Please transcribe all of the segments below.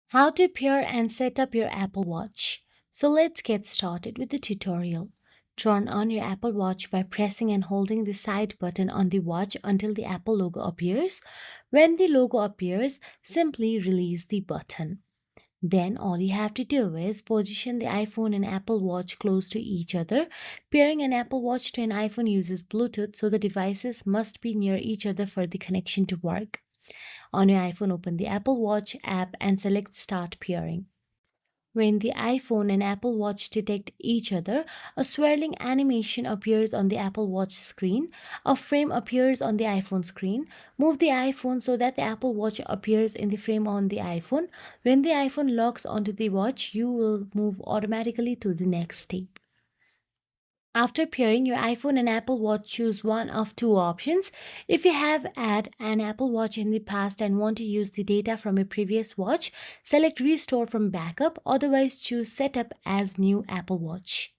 How to pair and set up your Apple Watch. So let's get started with the tutorial. Turn on your Apple Watch by pressing and holding the side button on the watch until the Apple logo appears. When the logo appears, simply release the button. Then all you have to do is position the iPhone and Apple Watch close to each other. Pairing an Apple Watch to an iPhone uses Bluetooth, so the devices must be near each other for the connection to work. On your iPhone, open the Apple Watch app and select Start Pairing. When the iPhone and Apple Watch detect each other, a swirling animation appears on the Apple Watch screen. A frame appears on the iPhone screen. Move the iPhone so that the Apple Watch appears in the frame on the iPhone. When the iPhone locks onto the watch, you will move automatically to the next step. After pairing your iPhone and Apple Watch, choose one of two options. If you have had an Apple Watch in the past and want to use the data from a previous watch, select Restore from Backup, otherwise choose Setup as New Apple Watch.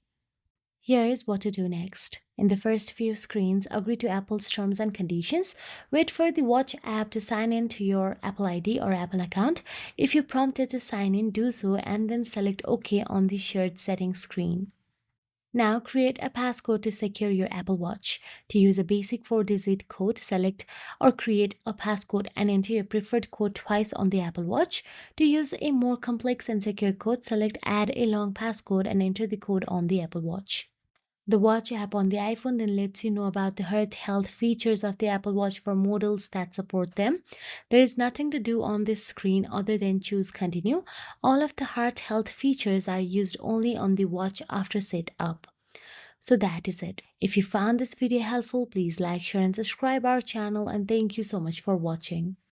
Here is what to do next. In the first few screens, agree to Apple's terms and conditions. Wait for the Watch app to sign in to your Apple ID or Apple account. If you're prompted to sign in, do so and then select OK on the shared settings screen. Now create a passcode to secure your Apple Watch. To use a basic 4-digit code, select or create a passcode and enter your preferred code twice on the Apple Watch. To use a more complex and secure code, select add a long passcode and enter the code on the Apple Watch. The Watch app on the iPhone then lets you know about the heart health features of the Apple Watch for models that support them. There is nothing to do on this screen other than choose continue. All of the heart health features are used only on the watch after setup. So that is it. If you found this video helpful, please like, share and subscribe our channel, and thank you so much for watching.